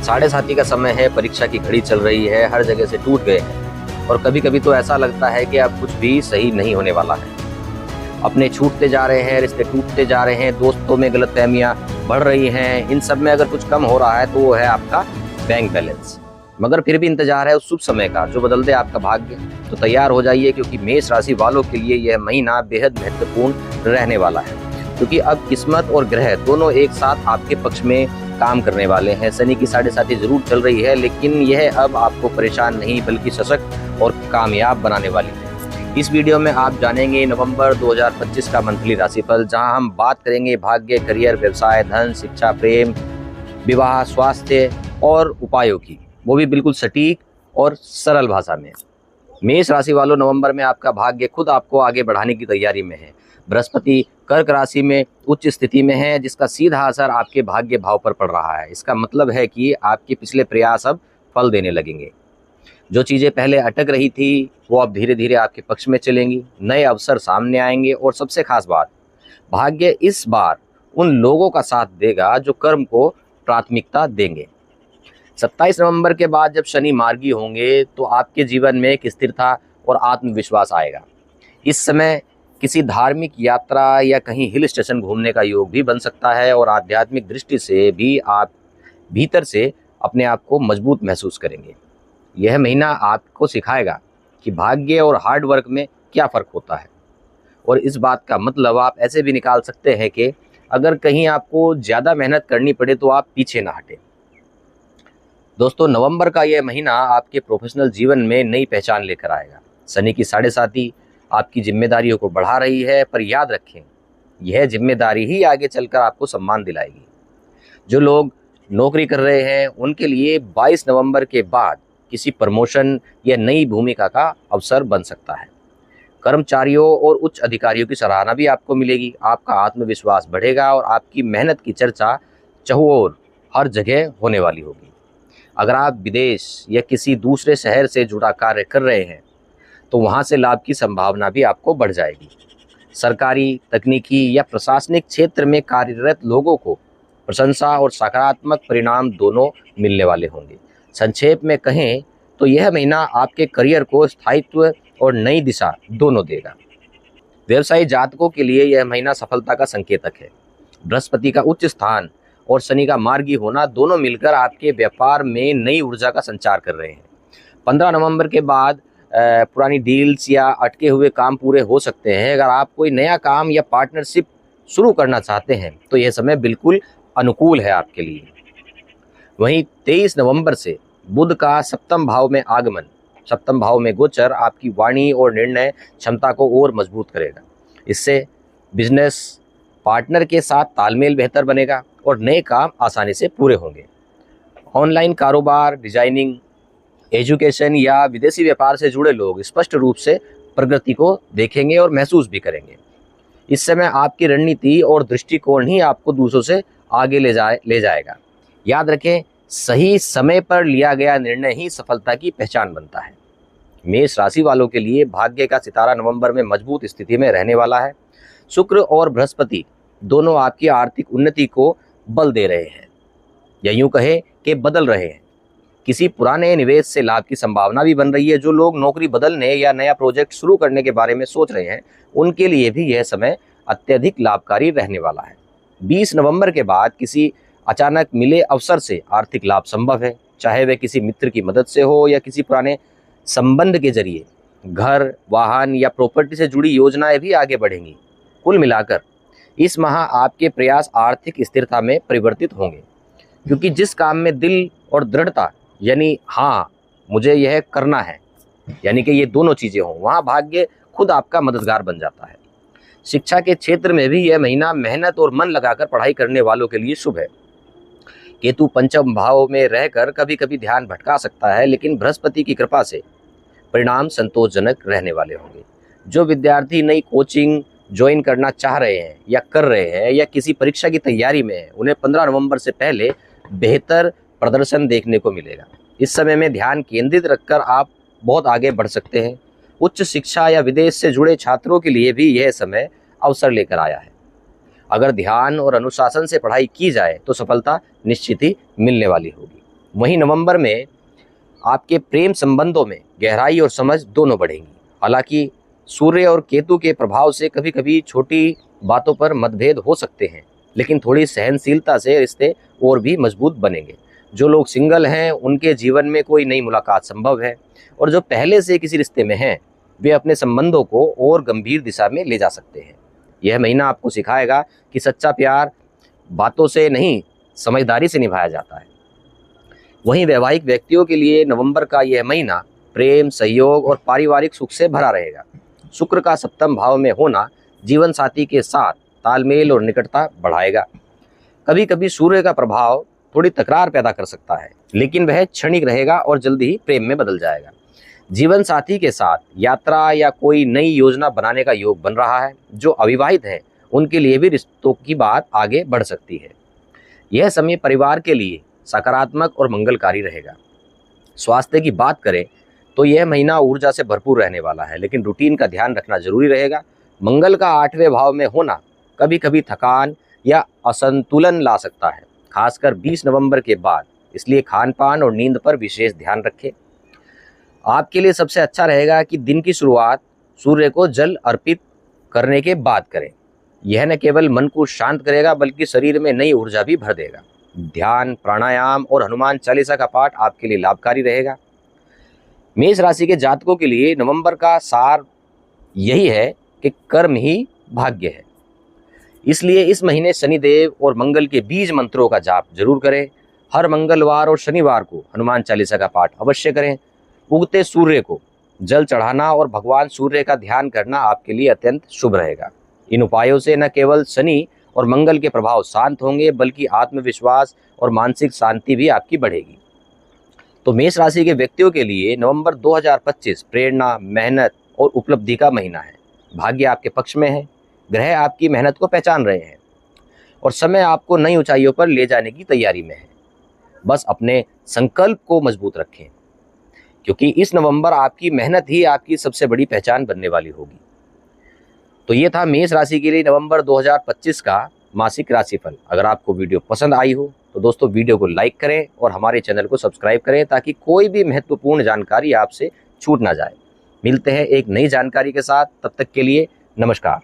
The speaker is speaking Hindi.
साढ़े साथी का समय है, परीक्षा की घड़ी चल रही है, हर जगह से टूट गए हैं और कभी कभी तो ऐसा लगता है कि अब कुछ भी सही नहीं होने वाला है। अपने छूटते जा रहे हैं, रिश्ते टूटते जा रहे हैं, दोस्तों में गलतफहमियां बढ़ रही हैं। इन सब में अगर कुछ कम हो रहा है तो वो है आपका बैंक बैलेंस। मगर फिर भी इंतजार है उस शुभ समय का जो बदल दे आपका भाग्य। तो तैयार हो जाइए, क्योंकि मेष राशि वालों के लिए यह महीना बेहद महत्वपूर्ण रहने वाला है, क्योंकि अब किस्मत और ग्रह दोनों एक साथ आपके पक्ष में काम करने वाले हैं। शनि की साढ़े साथी जरूर चल रही है, लेकिन यह अब आपको परेशान नहीं बल्कि सशक्त और कामयाब बनाने वाली है। इस वीडियो में आप जानेंगे नवंबर 2025 का मंथली राशिफल, जहां हम बात करेंगे भाग्य, करियर, व्यवसाय, धन, शिक्षा, प्रेम, विवाह, स्वास्थ्य और उपायों की, वो भी बिल्कुल सटीक और सरल भाषा में। मेष राशि वालों, नवंबर में आपका भाग्य खुद आपको आगे बढ़ाने की तैयारी में है। बृहस्पति कर्क राशि में उच्च स्थिति में है, जिसका सीधा असर आपके भाग्य भाव पर पड़ रहा है। इसका मतलब है कि आपके पिछले प्रयास अब फल देने लगेंगे। जो चीज़ें पहले अटक रही थी वो अब धीरे धीरे आपके पक्ष में चलेंगी, नए अवसर सामने आएंगे और सबसे खास बात, भाग्य इस बार उन लोगों का साथ देगा जो कर्म को प्राथमिकता देंगे। 27 नवंबर के बाद जब शनि मार्गी होंगे तो आपके जीवन में एक स्थिरता और आत्मविश्वास आएगा। इस समय किसी धार्मिक यात्रा या कहीं हिल स्टेशन घूमने का योग भी बन सकता है और आध्यात्मिक दृष्टि से भी आप भीतर से अपने आप को मजबूत महसूस करेंगे। यह महीना आपको सिखाएगा कि भाग्य और हार्ड वर्क में क्या फ़र्क होता है, और इस बात का मतलब आप ऐसे भी निकाल सकते हैं कि अगर कहीं आपको ज़्यादा मेहनत करनी पड़े तो आप पीछे ना हटें। दोस्तों, नवंबर का यह महीना आपके प्रोफेशनल जीवन में नई पहचान लेकर आएगा। शनि की साढ़े साथी आपकी जिम्मेदारियों को बढ़ा रही है, पर याद रखें, यह जिम्मेदारी ही आगे चलकर आपको सम्मान दिलाएगी। जो लोग नौकरी कर रहे हैं उनके लिए 22 नवंबर के बाद किसी प्रमोशन या नई भूमिका का अवसर बन सकता है। कर्मचारियों और उच्च अधिकारियों की सराहना भी आपको मिलेगी। आपका आत्मविश्वास बढ़ेगा और आपकी मेहनत की चर्चा चहुओर हर जगह होने वाली होगी। अगर आप विदेश या किसी दूसरे शहर से जुड़ा कार्य कर रहे हैं तो वहाँ से लाभ की संभावना भी आपको बढ़ जाएगी। सरकारी, तकनीकी या प्रशासनिक क्षेत्र में कार्यरत लोगों को प्रशंसा और सकारात्मक परिणाम दोनों मिलने वाले होंगे। संक्षेप में कहें तो यह महीना आपके करियर को स्थायित्व और नई दिशा दोनों देगा। व्यवसायी जातकों के लिए यह महीना सफलता का संकेतक है। बृहस्पति का उच्च स्थान और शनि का मार्गी होना दोनों मिलकर आपके व्यापार में नई ऊर्जा का संचार कर रहे हैं। 15 नवंबर के बाद पुरानी डील्स या अटके हुए काम पूरे हो सकते हैं। अगर आप कोई नया काम या पार्टनरशिप शुरू करना चाहते हैं तो यह समय बिल्कुल अनुकूल है आपके लिए। वहीं 23 नवंबर से बुध का सप्तम भाव में आगमन, सप्तम भाव में गोचर आपकी वाणी और निर्णय क्षमता को और मजबूत करेगा। इससे बिजनेस पार्टनर के साथ तालमेल बेहतर बनेगा और नए काम आसानी से पूरे होंगे। ऑनलाइन कारोबार, डिजाइनिंग, एजुकेशन या विदेशी व्यापार से जुड़े लोग स्पष्ट रूप से प्रगति को देखेंगे और महसूस भी करेंगे। इस समय आपकी रणनीति और दृष्टिकोण ही आपको दूसरों से आगे ले जाएगा। याद रखें, सही समय पर लिया गया निर्णय ही सफलता की पहचान बनता है। मेष राशि वालों के लिए भाग्य का सितारा नवंबर में मजबूत स्थिति में रहने वाला है। शुक्र और बृहस्पति दोनों आपकी आर्थिक उन्नति को बल दे रहे हैं, या यूं कहें कि बदल रहे हैं। किसी पुराने निवेश से लाभ की संभावना भी बन रही है। जो लोग नौकरी बदलने या नया प्रोजेक्ट शुरू करने के बारे में सोच रहे हैं उनके लिए भी यह समय अत्यधिक लाभकारी रहने वाला है। 20 नवंबर के बाद किसी अचानक मिले अवसर से आर्थिक लाभ संभव है, चाहे वह किसी मित्र की मदद से हो या किसी पुराने संबंध के जरिए। घर, वाहन या प्रॉपर्टी से जुड़ी योजनाएं भी आगे बढ़ेंगी। कुल मिलाकर इस माह आपके प्रयास आर्थिक स्थिरता में परिवर्तित होंगे, क्योंकि जिस काम में दिल और दृढ़ता, यानी हाँ मुझे यह करना है, यानी कि ये दोनों चीज़ें हों, वहाँ भाग्य खुद आपका मददगार बन जाता है। शिक्षा के क्षेत्र में भी यह महीना मेहनत और मन लगाकर पढ़ाई करने वालों के लिए शुभ है। केतु पंचम भाव में रहकर कभी कभी ध्यान भटका सकता है, लेकिन बृहस्पति की कृपा से परिणाम संतोषजनक रहने वाले होंगे। जो विद्यार्थी नई कोचिंग ज्वाइन करना चाह रहे हैं या कर रहे हैं या किसी परीक्षा की तैयारी में हैं, उन्हें 15 नवंबर से पहले बेहतर प्रदर्शन देखने को मिलेगा। इस समय में ध्यान केंद्रित रखकर आप बहुत आगे बढ़ सकते हैं। उच्च शिक्षा या विदेश से जुड़े छात्रों के लिए भी यह समय अवसर लेकर आया है। अगर ध्यान और अनुशासन से पढ़ाई की जाए तो सफलता निश्चित ही मिलने वाली होगी। वहीं नवंबर में आपके प्रेम संबंधों में गहराई और समझ दोनों बढ़ेंगी। हालांकि सूर्य और केतु के प्रभाव से कभी कभी छोटी बातों पर मतभेद हो सकते हैं, लेकिन थोड़ी सहनशीलता से रिश्ते और भी मजबूत बनेंगे। जो लोग सिंगल हैं उनके जीवन में कोई नई मुलाकात संभव है, और जो पहले से किसी रिश्ते में हैं वे अपने संबंधों को और गंभीर दिशा में ले जा सकते हैं। यह महीना आपको सिखाएगा कि सच्चा प्यार बातों से नहीं, समझदारी से निभाया जाता है। वहीं वैवाहिक व्यक्तियों के लिए नवंबर का यह महीना प्रेम, सहयोग और पारिवारिक सुख से भरा रहेगा। शुक्र का सप्तम भाव में होना जीवन साथी के साथ तालमेल और निकटता बढ़ाएगा। कभी कभी सूर्य का प्रभाव थोड़ी तकरार पैदा कर सकता है, लेकिन वह क्षणिक रहेगा और जल्दी ही प्रेम में बदल जाएगा। जीवन साथी के साथ यात्रा या कोई नई योजना बनाने का योग बन रहा है। जो अविवाहित हैं उनके लिए भी रिश्तों की बात आगे बढ़ सकती है। यह समय परिवार के लिए सकारात्मक और मंगलकारी रहेगा। स्वास्थ्य की बात करें तो यह महीना ऊर्जा से भरपूर रहने वाला है, लेकिन रूटीन का ध्यान रखना जरूरी रहेगा। मंगल का 8वें भाव में होना कभी कभी थकान या असंतुलन ला सकता है, खासकर 20 नवंबर के बाद। इसलिए खान पान और नींद पर विशेष ध्यान रखें। आपके लिए सबसे अच्छा रहेगा कि दिन की शुरुआत सूर्य को जल अर्पित करने के बाद करें। यह न केवल मन को शांत करेगा बल्कि शरीर में नई ऊर्जा भी भर देगा। ध्यान, प्राणायाम और हनुमान चालीसा का पाठ आपके लिए लाभकारी रहेगा। मेष राशि के जातकों के लिए नवंबर का सार यही है कि कर्म ही भाग्य है। इसलिए इस महीने शनिदेव और मंगल के बीज मंत्रों का जाप जरूर करें। हर मंगलवार और शनिवार को हनुमान चालीसा का पाठ अवश्य करें। उगते सूर्य को जल चढ़ाना और भगवान सूर्य का ध्यान करना आपके लिए अत्यंत शुभ रहेगा। इन उपायों से न केवल शनि और मंगल के प्रभाव शांत होंगे बल्कि आत्मविश्वास और मानसिक शांति भी आपकी बढ़ेगी। तो मेष राशि के व्यक्तियों के लिए नवंबर 2025 प्रेरणा, मेहनत और उपलब्धि का महीना है। भाग्य आपके पक्ष में है, ग्रह आपकी मेहनत को पहचान रहे हैं और समय आपको नई ऊंचाइयों पर ले जाने की तैयारी में है। बस अपने संकल्प को मजबूत रखें, क्योंकि इस नवंबर आपकी मेहनत ही आपकी सबसे बड़ी पहचान बनने वाली होगी। तो ये था मेष राशि के लिए नवंबर 2025 का मासिक राशिफल। अगर आपको वीडियो पसंद आई हो तो दोस्तों वीडियो को लाइक करें और हमारे चैनल को सब्सक्राइब करें, ताकि कोई भी महत्वपूर्ण जानकारी आपसे छूट ना जाए। मिलते हैं एक नई जानकारी के साथ, तब तक के लिए नमस्कार।